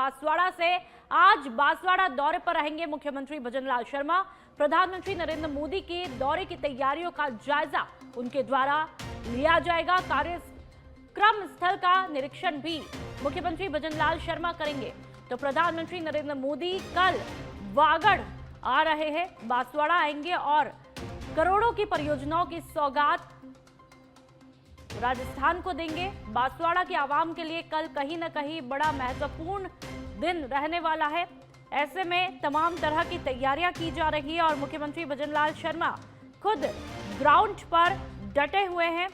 बांसवाड़ा से। आज बांसवाड़ा दौरे पर रहेंगे मुख्यमंत्री भजनलाल शर्मा। प्रधानमंत्री नरेंद्र मोदी के दौरे की तैयारियों का जायजा उनके द्वारा लिया जाएगा। कार्यक्रम स्थल का निरीक्षण भी मुख्यमंत्री भजनलाल शर्मा करेंगे। तो प्रधानमंत्री नरेंद्र मोदी कल वागड़ आ रहे हैं, बांसवाड़ा आएंगे और करोड़ों की परियोजनाओं की सौगात राजस्थान को देंगे। बांसवाड़ा की आवाम के लिए कल कहीं न कहीं बड़ा महत्वपूर्ण दिन रहने वाला है। ऐसे में तमाम तरह की तैयारियां की जा रही है और मुख्यमंत्री भजनलाल शर्मा खुद ग्राउंड पर डटे हुए हैं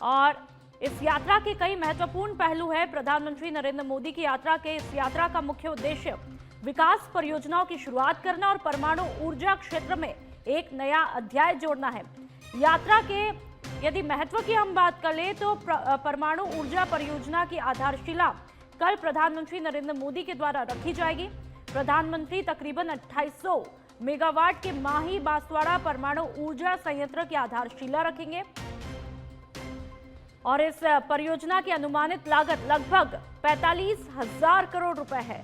और इस यात्रा के कई महत्वपूर्ण पहलू है। प्रधानमंत्री नरेंद्र मोदी की यात्रा के इस यात्रा का मुख्य उद्देश्य विकास परियोजनाओं की शुरुआत करना और परमाणु ऊर्जा क्षेत्र में एक नया अध्याय जोड़ना है। यात्रा के यदि महत्व की हम बात कर ले तो परमाणु ऊर्जा परियोजना की आधारशिला कल प्रधानमंत्री नरेंद्र मोदी के द्वारा रखी जाएगी। प्रधानमंत्री तकरीबन 2800 मेगावाट के माही बांसवाड़ा परमाणु ऊर्जा संयंत्र की आधारशिला रखेंगे और इस परियोजना की अनुमानित लागत लगभग 45,000 करोड़ रुपए है।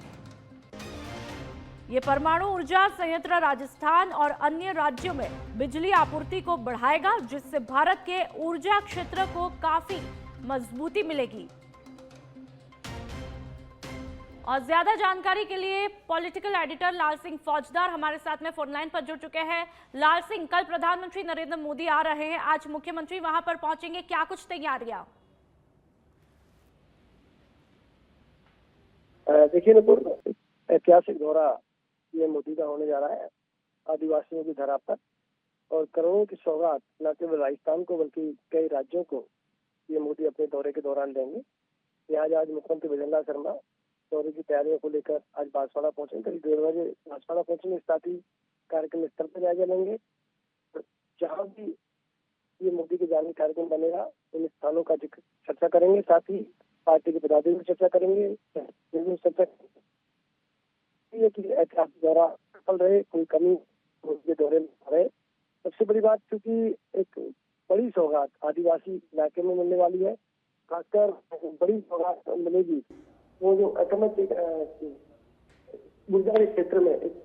ये परमाणु ऊर्जा संयंत्र राजस्थान और अन्य राज्यों में बिजली आपूर्ति को बढ़ाएगा, जिससे भारत के ऊर्जा क्षेत्र को काफी मजबूती मिलेगी। और ज्यादा जानकारी के लिए पॉलिटिकल एडिटर लाल सिंह फौजदार हमारे साथ में फोन लाइन पर जुड़ चुके हैं। लाल सिंह, कल प्रधानमंत्री नरेंद्र मोदी आ रहे हैं, आज मुख्यमंत्री वहां पर पहुंचेंगे, क्या कुछ तैयारियां? देखिए नुपुर, ऐतिहासिक दौरा ये मोदी का होने जा रहा है आदिवासियों की धरा पर, और करोड़ों की सौगात न केवल राजस्थान को बल्कि कई राज्यों को ये मोदी अपने दौरे के दौरान देंगे। यहाँ आज मुख्यमंत्री भजनलाल शर्मा दौरे की तैयारियों को लेकर आज बांसवाड़ा पहुंचेंगे। करीब 1:30 बजे बांसवाड़ा पहुंचेंगे। साथ ही कार्यक्रम स्थल पर जायजा लेंगे। जहाँ भी ये मोदी के जाने कार्यक्रम बनेगा उन स्थानों का चर्चा करेंगे। साथ ही पार्टी के पदाधिकारी चर्चा करेंगे, चर्चा ऐतिहासिक दौरा सफल रहे, कोई कमी के दौरे में रहे। सबसे बड़ी बात, क्योंकि एक बड़ी सौगात आदिवासी इलाके में मिलने वाली है, खासकर बड़ी सौगात मिलेगी वो जो एटॉमिक ऊर्जा के क्षेत्र में एक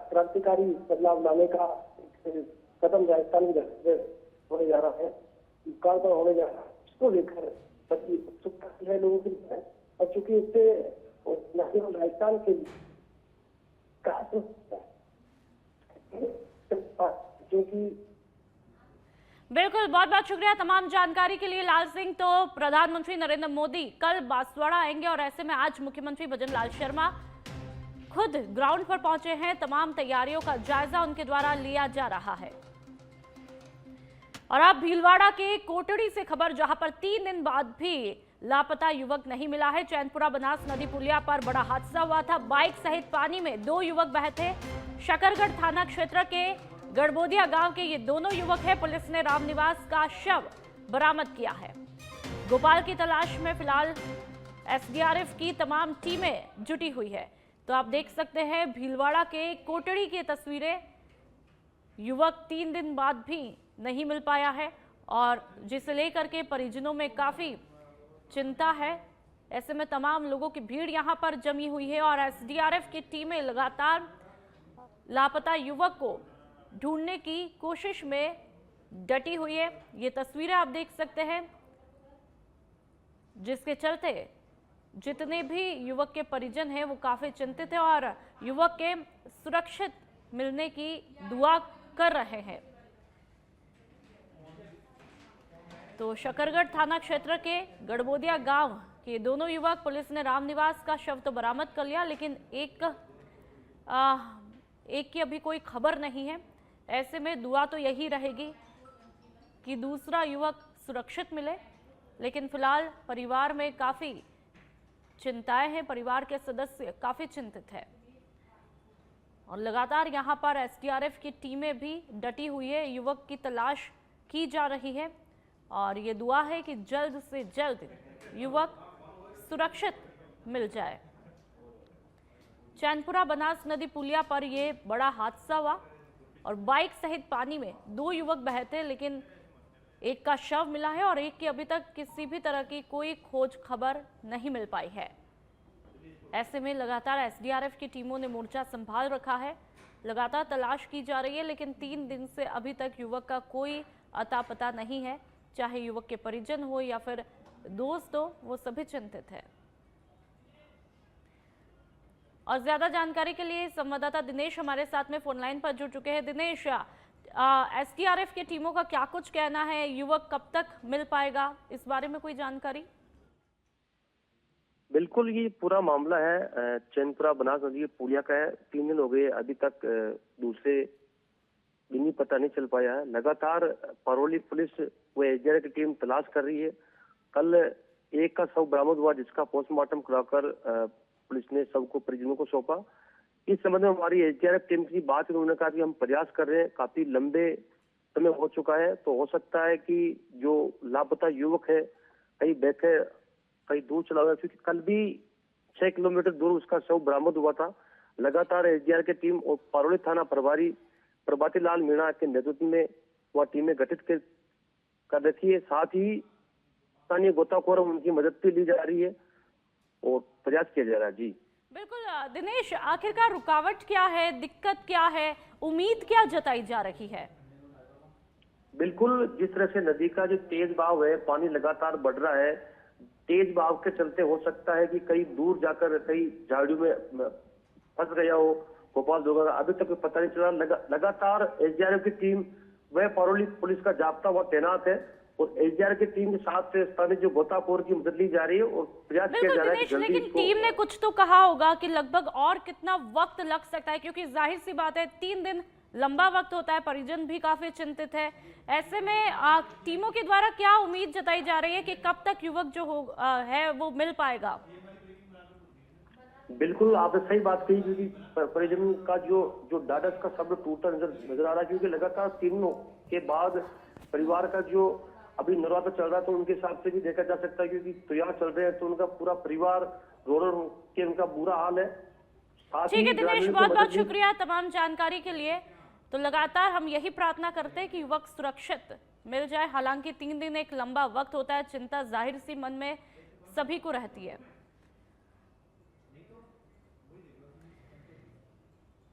क्रांतिकारी बदलाव लाने का कदम राजस्थान की होने जा रहा है, काल पर होने जा रहा है। इसको लेकर बड़ी उत्सुकता है लोगों के लिए, और चूंकि इससे न केवल राजस्थान के लिए बिल्कुल, बहुत बहुत शुक्रिया तमाम जानकारी के लिए लाल सिंह। तो प्रधानमंत्री नरेंद्र मोदी कल बांसवाड़ा आएंगे और ऐसे में आज मुख्यमंत्री भजनलाल शर्मा खुद ग्राउंड पर पहुंचे हैं। तमाम तैयारियों का जायजा उनके द्वारा लिया जा रहा है। और अब भीलवाड़ा के कोटड़ी से खबर, जहां पर 3 दिन बाद भी लापता युवक नहीं मिला है। चैनपुरा बनास नदी पुलिया पर बड़ा हादसा हुआ था। बाइक सहित पानी में 2 युवक बहे थे। शकरगढ़ थाना क्षेत्र के गड़बोदिया गांव के ये दोनों युवक हैं। पुलिस ने रामनिवास का शव बरामद किया है। गोपाल की तलाश में फिलहाल एसडीआरएफ की तमाम टीमें जुटी हुई है। तो आप देख सकते हैं भीलवाड़ा के कोटड़ी की तस्वीरें। युवक 3 दिन बाद भी नहीं मिल पाया है और जिसे लेकर के परिजनों में काफी चिंता है। ऐसे में तमाम लोगों की भीड़ यहां पर जमी हुई है और एसडीआरएफ की टीमें लगातार लापता युवक को ढूंढने की कोशिश में डटी हुई है। ये तस्वीरें आप देख सकते हैं, जिसके चलते जितने भी युवक के परिजन हैं वो काफी चिंतित हैं और युवक के सुरक्षित मिलने की दुआ कर रहे हैं। तो शकरगढ़ थाना क्षेत्र के गड़बोदिया गांव के दोनों युवक, पुलिस ने रामनिवास का शव तो बरामद कर लिया, लेकिन एक की अभी कोई खबर नहीं है। ऐसे में दुआ तो यही रहेगी कि दूसरा युवक सुरक्षित मिले, लेकिन फिलहाल परिवार में काफी चिंताएं हैं। परिवार के सदस्य काफी चिंतित है और लगातार यहां पर एसडीआरएफ की टीमें भी डटी हुई है। युवक की तलाश की जा रही है और ये दुआ है कि जल्द से जल्द युवक सुरक्षित मिल जाए। चैनपुरा बनास नदी पुलिया पर यह बड़ा हादसा हुआ और बाइक सहित पानी में 2 युवक बहे थे, लेकिन एक का शव मिला है और एक की अभी तक किसी भी तरह की कोई खोज खबर नहीं मिल पाई है। ऐसे में लगातार एसडीआरएफ की टीमों ने मोर्चा संभाल रखा है। लगातार तलाश की जा रही है, लेकिन 3 दिन से अभी तक युवक का कोई अता पता नहीं है। चाहे युवक के परिजन हो या फिर दोस्त हो, वो सभी चिंतित है। और ज्यादा जानकारी के लिए संवाददाता दिनेश हमारे साथ में फोन लाइन पर जुड़ चुके हैं। दिनेश, एसडीआरएफ की टीमों का क्या कुछ कहना है? युवक कब तक मिल पाएगा, इस बारे में कोई जानकारी? बिल्कुल, ये पूरा मामला है चैनपुरा बनास नदी के पुलिया का है। 3 दिन हो गए, अभी तक दूसरे दिन ही पता नहीं चल पाया है। लगातार परौली पुलिस व एसडीआरएफ की टीम तलाश कर रही है। कल एक का शव बरामद हुआ, जिसका पोस्टमार्टम कराकर पुलिस ने शव को परिजनों को सौंपा। इस संबंध में हमारी एसडीआरएफ टीम की बात उन्होंने कहा कि हम प्रयास कर रहे हैं, काफी लंबे समय हो चुका है, तो हो सकता है कि जो लापता युवक है कहीं बैठे कहीं दूर चला गया, क्योंकि कल भी 6 किलोमीटर दूर उसका शव बरामद हुआ था। लगातार एसडीआरएफ की टीम और परौली थाना प्रभारी प्रभाती लाल मीणा के नेतृत्व में वह टीमें गठित कर रखी है। साथ ही स्थानीय गोताखोर उनकी मदद भी ली जा रही है और प्रयास किया जा रहा है। जी बिल्कुल दिनेश, आखिरकार रुकावट क्या है, दिक्कत क्या है, उम्मीद क्या जताई जा रही है? बिल्कुल, जिस तरह से नदी का जो तेज बहाव है, पानी लगातार बढ़ रहा है, तेज बहाव के चलते हो सकता है कि कहीं दूर जाकर कहीं झाड़ियों में फंस गया हो गोपाल दुर्गा। अभी तक पता नहीं चला। लगातार एसडीआरएफ की टीम व परौली पुलिस का जाब्ता वह तैनात है और एसडीआरएफ की टीम के साथ स्थानीय जो गोताखोर की मदद ली जा रही है और प्रयास किया जा रहा है कि जल्दी। लेकिन टीम ने कुछ तो कहा होगा कि लगभग और कितना वक्त लग सकता है, क्योंकि जाहिर सी बात है 3 दिन लंबा वक्त होता है, परिजन भी काफी चिंतित है। ऐसे में टीमों के द्वारा क्या उम्मीद जताई जा रही है कि कब तक युवक जो है वो मिल पाएगा? बिल्कुल, आपने सही बात कही, क्योंकि परिजन का जो ढाढ़स का शब्द टूटा नजर आ रहा है, क्योंकि लगातार 3 दिनों के बाद परिवार का जो अभी नवरात्र चल रहा है, तो उनके हिसाब से भी देखा जा सकता है, क्योंकि त्योहार चल रहे हैं तो उनका पूरा परिवार रो के उनका बुरा हाल है। ठीक है दिनेश, बहुत बहुत शुक्रिया तमाम जानकारी के लिए। तो लगातार हम यही प्रार्थना करते हैं कि युवक सुरक्षित मिल जाए। हालांकि 3 दिन एक लंबा वक्त होता है, चिंता जाहिर सी मन में सभी को रहती है।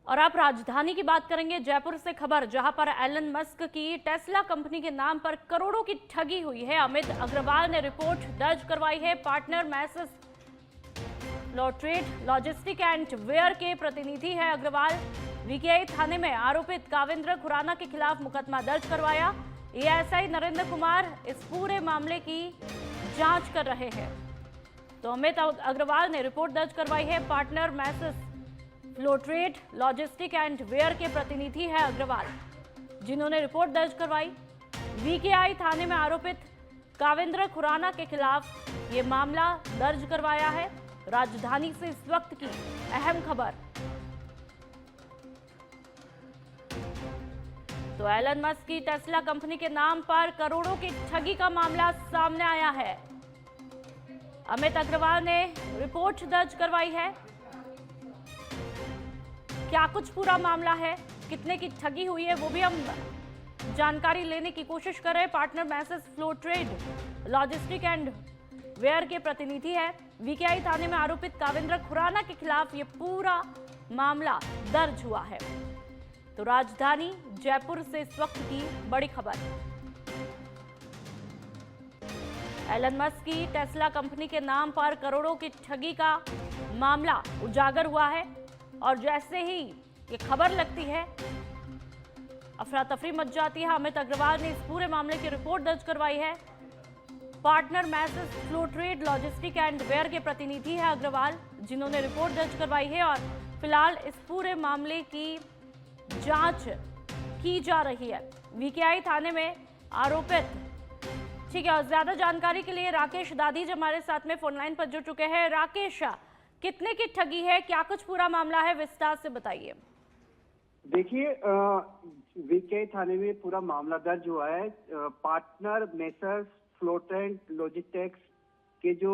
और आप राजधानी की बात करेंगे, जयपुर से खबर, जहां पर एलन मस्क की टेस्ला कंपनी के नाम पर करोड़ों की ठगी हुई है। अमित अग्रवाल ने रिपोर्ट दर्ज करवाई है। Partner message Flotrade logistic and ware के प्रतिनिधि है अग्रवाल। वीकेआई थाने में आरोपित काविंद्र खुराना के खिलाफ मुकदमा दर्ज करवाया। एएसआई नरेंद्र कुमार इस पूरे मामले की जांच कर रहे हैं। तो अमित अग्रवाल ने रिपोर्ट दर्ज करवाई है। Partner message Flotrade logistic and ware के प्रतिनिधि है अग्रवाल, जिन्होंने रिपोर्ट दर्ज करवाई। वीकेआई थाने में आरोपित काविंद्र खुराना के खिलाफ ये मामला दर्ज करवाया है। राजधानी से इस वक्त की अहम खबर। तो एलन मस्क की टेस्ला कंपनी के नाम पर करोड़ों की ठगी का मामला सामने आया है। अमित अग्रवाल ने रिपोर्ट दर्ज करवाई है। क्या कुछ पूरा मामला है, कितने की ठगी हुई है, वो भी हम जानकारी लेने की कोशिश कर रहे हैं। Partner message Flotrade logistic and ware के प्रतिनिधि है। वीकेआई थाने में आरोपित काविंद्र खुराना के खिलाफ ये पूरा मामला दर्ज हुआ है। तो राजधानी जयपुर से इस वक्त की बड़ी खबर। एलन मस्क की टेस्ला कंपनी के नाम पर करोड़ों की ठगी का मामला उजागर हुआ है और जैसे ही ये खबर लगती है अफरा तफरी मच जाती है। अमित अग्रवाल ने इस पूरे मामले की रिपोर्ट दर्ज करवाई है। Partner message Flotrade logistic and ware के प्रतिनिधि है अग्रवाल, जिन्होंने रिपोर्ट दर्ज करवाई है और फिलहाल इस पूरे मामले की जांच की जा रही है वीकेआई थाने में आरोपित। ठीक है, और ज्यादा जानकारी के लिए राकेश दादीज हमारे साथ में फोन लाइन पर जुड़ चुके हैं। राकेश, कितने की ठगी है, क्या कुछ पूरा मामला है, विस्तार से बताइए। देखिए, वीकेआई थाने में पूरा मामला दर्ज हुआ है। पार्टनर मैसेज फ्लोट्रेड लॉजिस्टिक्स के जो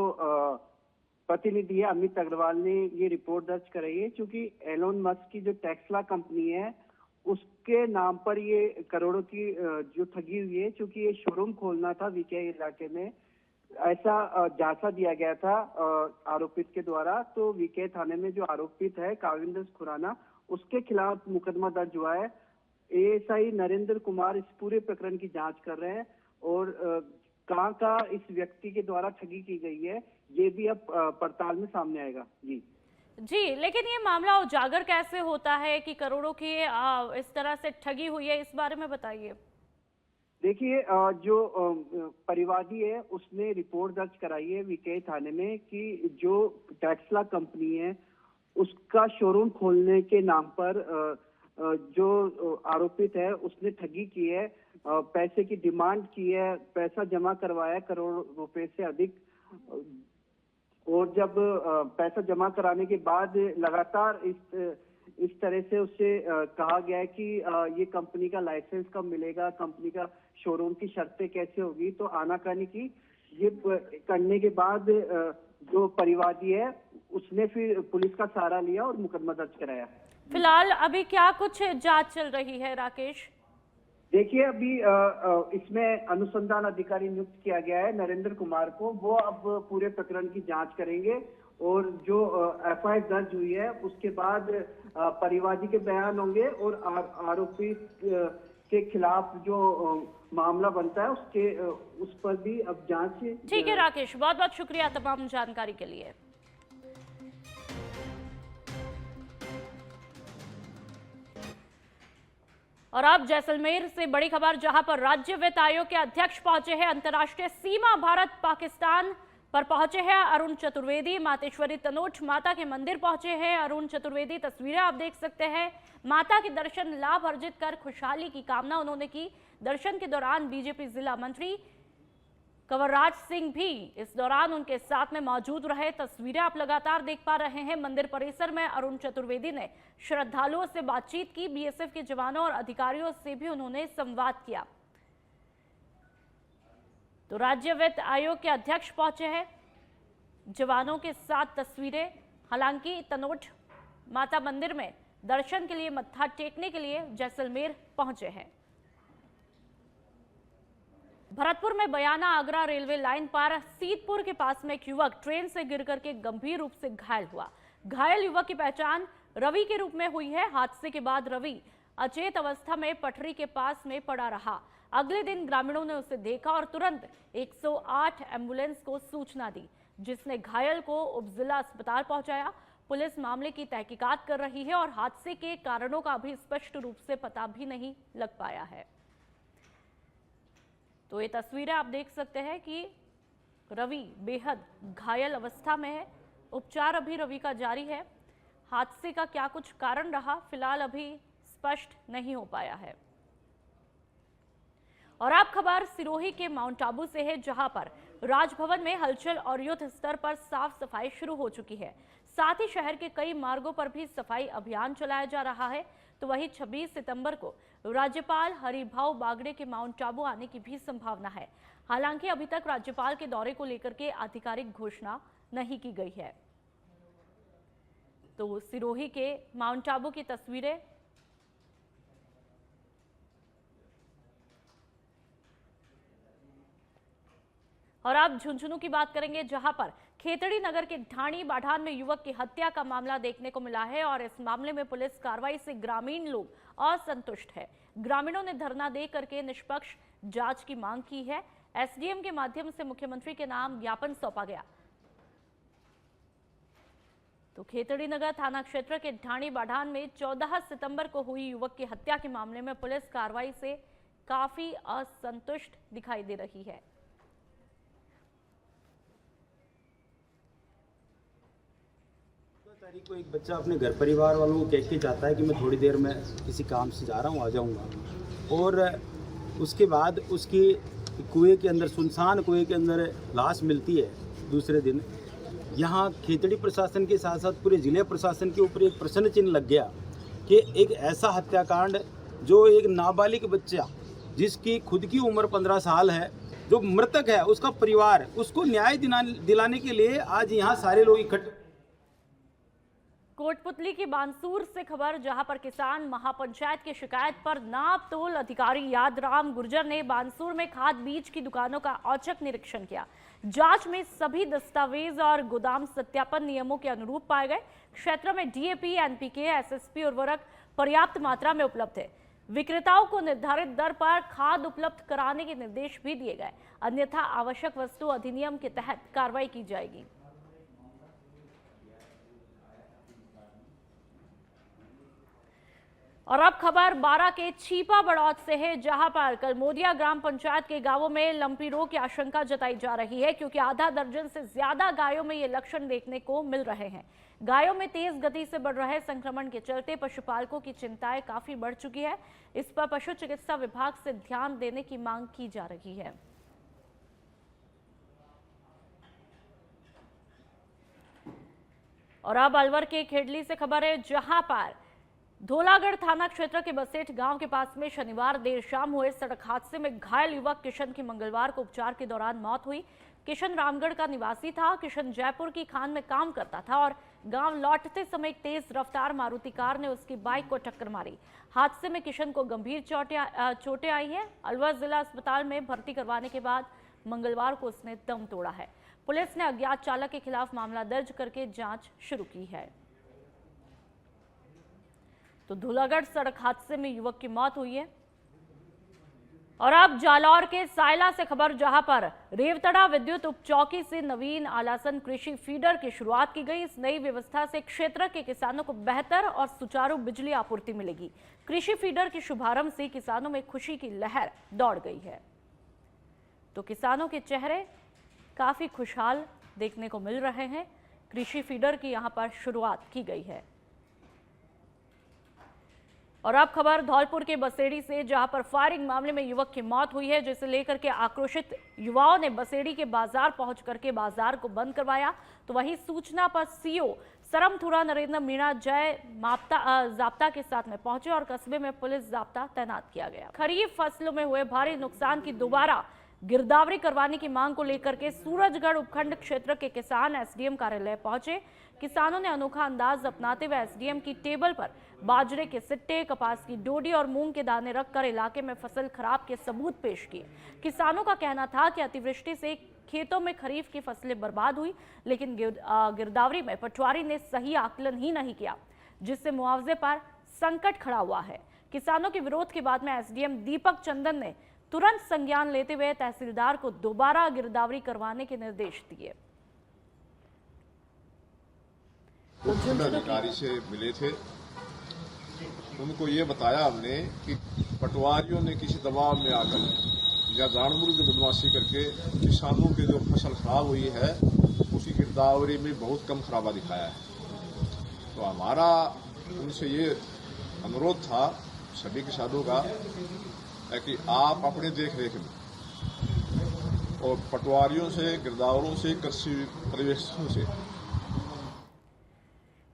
प्रतिनिधि है अमित अग्रवाल ने ये रिपोर्ट दर्ज कराई है, क्योंकि एलोन मस्क की जो टेस्ला कंपनी है उसके नाम पर ये करोड़ों की जो ठगी हुई है। क्योंकि ये शोरूम खोलना था वीकेआई इलाके में, ऐसा जांचा दिया गया था आरोपित के द्वारा। तो वीके थाने में जो आरोपित है काविंदर खुराना, उसके खिलाफ मुकदमा दर्ज हुआ है। एएसआई नरेंद्र कुमार इस पूरे प्रकरण की जांच कर रहे हैं और कहां का इस व्यक्ति के द्वारा ठगी की गई है ये भी अब पड़ताल में सामने आएगा। जी, लेकिन ये मामला उजागर कैसे होता है कि करोड़ों की इस तरह से ठगी हुई है, इस बारे में बताइए। देखिए, जो परिवादी है उसने रिपोर्ट दर्ज कराई है वीके थाने में कि जो टेस्ला कंपनी है उसका शोरूम खोलने के नाम पर जो आरोपित है उसने ठगी की है, पैसे की डिमांड की है, पैसा जमा करवाया करोड़ रुपए से अधिक। और जब पैसा जमा कराने के बाद लगातार इस तरह से उससे कहा गया है कि ये कंपनी का लाइसेंस कब मिलेगा, कंपनी का शोरूम की शर्तें कैसे होगी। तो आनाकानी की ये करने के बाद जो परिवादी है उसने फिर पुलिस का सहारा लिया और मुकदमा दर्ज कराया। फिलहाल अभी क्या कुछ जांच चल रही है राकेश? देखिए, अभी इसमें अनुसंधान अधिकारी नियुक्त किया गया है नरेंद्र कुमार को। वो अब पूरे प्रकरण की जांच करेंगे और जो एफआईआर दर्ज हुई है उसके बाद परिवादी के बयान होंगे और आरोपी के खिलाफ जो मामला बनता है उस पर भी अब जांच। ठीक है राकेश, बहुत बहुत शुक्रिया तमाम जानकारी के लिए। और अब जैसलमेर से बड़ी खबर, जहां पर राज्य वित्त आयोग के अध्यक्ष पहुंचे हैं। अंतर्राष्ट्रीय सीमा भारत पाकिस्तान पर पहुंचे हैं अरुण चतुर्वेदी। मातेश्वरी तनोट माता के मंदिर पहुंचे हैं अरुण चतुर्वेदी। तस्वीरें आप देख सकते हैं। माता के दर्शन लाभ अर्जित कर खुशहाली की कामना उन्होंने की। दर्शन के दौरान बीजेपी जिला मंत्री कंवरराज सिंह भी इस दौरान उनके साथ में मौजूद रहे। तस्वीरें आप लगातार देख पा रहे हैं। मंदिर परिसर में अरुण चतुर्वेदी ने श्रद्धालुओं से बातचीत की। बीएसएफ के जवानों और अधिकारियों से भी उन्होंने संवाद किया। तो राज्य वित्त आयोग के अध्यक्ष पहुंचे हैं जवानों के साथ। तस्वीरें, हालांकि तनोट माता मंदिर में दर्शन के लिए, मत्था टेकने के लिए जैसलमेर पहुंचे हैं। भरतपुर में बयाना आगरा रेलवे लाइन पर सीतपुर के पास में एक युवक ट्रेन से गिर करके गंभीर रूप से घायल हुआ। घायल युवक की पहचान रवि के रूप में हुई है। हादसे के बाद रवि अचेत अवस्था में पटरी के पास में पड़ा रहा। अगले दिन ग्रामीणों ने उसे देखा और तुरंत 108 एम्बुलेंस को सूचना दी, जिसने घायल को उपजिला अस्पताल पहुंचाया। पुलिस मामले की तहकीकात कर रही है और हादसे के कारणों का अभी स्पष्ट रूप से पता भी नहीं लग पाया है। तो ये तस्वीरें आप देख सकते हैं कि रवि बेहद घायल अवस्था में है। उपचार अभी रवि का जारी है। हादसे का क्या कुछ कारण रहा, फिलहाल अभी स्पष्ट नहीं हो पाया है। और अब खबर सिरोही के माउंट आबू से है, जहां पर राजभवन में हलचल और युद्ध स्तर पर साफ सफाई शुरू हो चुकी है। साथ ही शहर के कई मार्गों पर भी सफाई अभियान चलाया जा रहा है। तो वहीं 26 सितंबर को राज्यपाल हरिभाऊ बागड़े के माउंट आबू आने की भी संभावना है। हालांकि अभी तक राज्यपाल के दौरे को लेकर के आधिकारिक घोषणा नहीं की गई है। तो सिरोही के माउंट आबू की तस्वीरें, और अब झुंझुनू की बात करेंगे, जहां पर खेतड़ी नगर के ढाणी बाढ़ान में युवक की हत्या का मामला देखने को मिला है। और इस मामले में पुलिस कार्रवाई से ग्रामीण लोग असंतुष्ट है। ग्रामीणों ने धरना दे करके निष्पक्ष जांच की मांग की है। एसडीएम के माध्यम से मुख्यमंत्री के नाम ज्ञापन सौंपा गया। तो खेतड़ी नगर थाना क्षेत्र के ढाणी बाढ़ान में 14 सितंबर को हुई युवक की हत्या के मामले में पुलिस कार्रवाई से काफी असंतुष्ट दिखाई दे रही है। तारीख को एक बच्चा अपने घर परिवार वालों को कह के जाता है कि मैं थोड़ी देर में किसी काम से जा रहा हूँ, आ जाऊँगा। और उसके बाद उसकी कुएं के अंदर, सुनसान कुएं के अंदर लाश मिलती है। दूसरे दिन यहाँ खेतड़ी प्रशासन के साथ साथ पूरे ज़िले प्रशासन के ऊपर एक प्रश्न चिन्ह लग गया कि एक ऐसा हत्याकांड, जो एक नाबालिग बच्चा जिसकी खुद की उम्र 15 साल है, जो मृतक है, उसका परिवार, उसको न्याय दिलाने के लिए आज यहाँ सारे लोग इकट्ठे। कोटपुतली की बानसूर से खबर, जहां पर किसान महापंचायत की शिकायत पर नाप तोल अधिकारी यादराम गुर्जर ने बानसूर में खाद बीज की दुकानों का औचक निरीक्षण किया। जांच में सभी दस्तावेज और गोदाम सत्यापन नियमों के अनुरूप पाए गए। क्षेत्र में डीएपी, एनपीके, एसएसपी उर्वरक पर्याप्त मात्रा में उपलब्ध है। विक्रेताओं को निर्धारित दर पर खाद उपलब्ध कराने के निर्देश भी दिए गए, अन्यथा आवश्यक वस्तु अधिनियम के तहत कार्रवाई की जाएगी। और अब खबर बारा के छीपा बड़ौत से है, जहां पर कलमोदिया ग्राम पंचायत के गांवों में लंपी रोग की आशंका जताई जा रही है, क्योंकि आधा दर्जन से ज्यादा गायों में ये लक्षण देखने को मिल रहे हैं। गायों में तेज गति से बढ़ रहे संक्रमण के चलते पशुपालकों की चिंताएं काफी बढ़ चुकी है। इस पर पशु चिकित्सा विभाग से ध्यान देने की मांग की जा रही है। और अब अलवर के खेडली से खबर है, जहां पर धोलागढ़ थाना क्षेत्र के बसेठ गांव के पास में शनिवार देर शाम हुए सड़क हादसे में घायल युवक किशन की मंगलवार को उपचार के दौरान मौत हुई। किशन रामगढ़ का निवासी था। किशन जयपुर की खान में काम करता था और गांव लौटते समय एक तेज रफ्तार मारुति कार ने उसकी बाइक को टक्कर मारी। हादसे में किशन को गंभीर चोटें आई है। अलवर जिला अस्पताल में भर्ती करवाने के बाद मंगलवार को उसने दम तोड़ा है। पुलिस ने अज्ञात चालक के खिलाफ मामला दर्ज करके जांच शुरू की है। तो धोलागढ़ सड़क हादसे में युवक की मौत हुई है। और अब जालौर के सायला से खबर, जहां पर रेवतड़ा विद्युत उप चौकी से नवीन आलासन कृषि फीडर की शुरुआत की गई। इस नई व्यवस्था से क्षेत्र के किसानों को बेहतर और सुचारू बिजली आपूर्ति मिलेगी। कृषि फीडर के शुभारंभ से किसानों में खुशी की लहर दौड़ गई है। तो किसानों के चेहरे काफी खुशहाल देखने को मिल रहे हैं। कृषि फीडर की यहां पर शुरुआत की गई है। और अब खबर धौलपुर के बसेड़ी से, जहां पर फायरिंग मामले में युवक की मौत हुई है, जिसे लेकर के आक्रोशित युवाओं ने बसेड़ी के बाजार पहुंच करके बाजार को बंद करवाया। तो वहीं सूचना पर सीओ सरमथुरा नरेंद्र मीणा जय जाब्ता के साथ में पहुंचे और कस्बे में पुलिस जाब्ता तैनात किया गया। खरीफ फसलों में हुए भारी नुकसान की दोबारा गिरदावरी करवाने की मांग को लेकर के सूरजगढ़ उपखंड क्षेत्र के किसान एसडीएम कार्यालय पहुंचे। किसानों ने अनोखा अंदाज अपनाते हुए एसडीएम की टेबल पर बाजरे के सिट्टे, कपास की डोडी और मूंग के दाने रखकर इलाके में फसल खराब के सबूत पेश किए। किसानों का कहना था कि अतिवृष्टि से खेतों में खरीफ की फसलें बर्बाद हुई, लेकिन गिरदावरी में पटवारी ने सही आकलन ही नहीं किया, जिससे मुआवजे पर संकट खड़ा हुआ है। किसानों के विरोध के बाद में एसडीएम दीपक चंदन ने तुरंत संज्ञान लेते हुए तहसीलदार को दोबारा गिरदावरी करवाने के निर्देश दिए। अधिकारी से मिले थे, उनको ये बताया हमने कि पटवारियों ने किसी दबाव में आकर या जानबूझ के बदमाशी करके किसानों की जो फसल खराब हुई है उसकी गिरदावरी में बहुत कम खराबा दिखाया है। तो हमारा उनसे ये अनुरोध था सभी किसानों का कि आप अपने देख रेख में और पटवारियों से, गिरदावरों से, कृषि पर्यवेक्षकों से।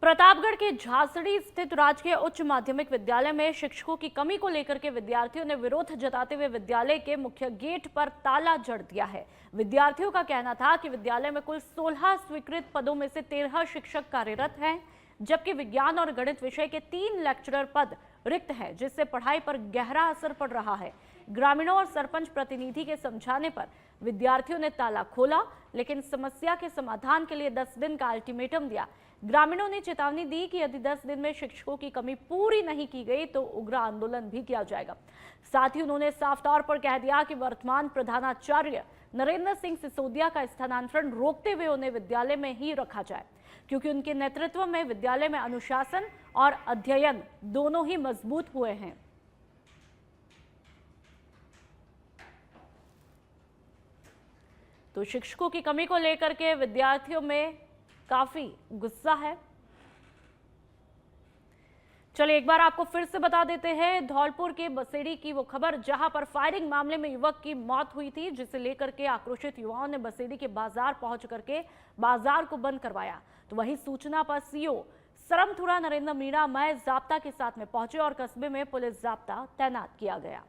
प्रतापगढ़ के झांसड़ी स्थित राजकीय उच्च माध्यमिक विद्यालय में शिक्षकों की कमी को लेकर के विद्यार्थियों ने विरोध जताते हुए विद्यालय के मुख्य गेट पर ताला जड़ दिया है। विद्यार्थियों का कहना था कि विद्यालय में कुल 16 स्वीकृत पदों में से 13 शिक्षक कार्यरत हैं, जबकि विज्ञान और गणित विषय के 3 लेक्चरर पद रिक्त हैं, जिससे पढ़ाई पर गहरा असर पड़ रहा है। ग्रामीणों और सरपंच प्रतिनिधि के समझाने पर विद्यार्थियों ने ताला खोला, लेकिन समस्या के समाधान के लिए 10 दिन का अल्टीमेटम दिया। ग्रामीणों ने चेतावनी दी कि यदि 10 दिन में शिक्षकों की कमी पूरी नहीं की गई तो उग्र आंदोलन भी किया जाएगा। साथ ही उन्होंने साफ तौर पर कह दिया कि वर्तमान प्रधानाचार्य नरेंद्र सिंह सिसोदिया का स्थानांतरण रोकते हुए उन्हें विद्यालय में ही रखा जाए, क्योंकि उनके नेतृत्व में विद्यालय में अनुशासन और अध्ययन दोनों ही मजबूत हुए हैं। तो शिक्षकों की कमी को लेकर के विद्यार्थियों में काफी गुस्सा है। चलिए एक बार आपको फिर से बता देते हैं धौलपुर के बसेड़ी की वो खबर, जहां पर फायरिंग मामले में युवक की मौत हुई थी, जिसे लेकर के आक्रोशित युवाओं ने बसेड़ी के बाजार पहुंच करके बाजार को बंद करवाया। तो वहीं सूचना पर सीओ सरमथुरा नरेंद्र मीणा मय जाब्ता के साथ में पहुंचे और कस्बे में पुलिस जाब्ता तैनात किया गया।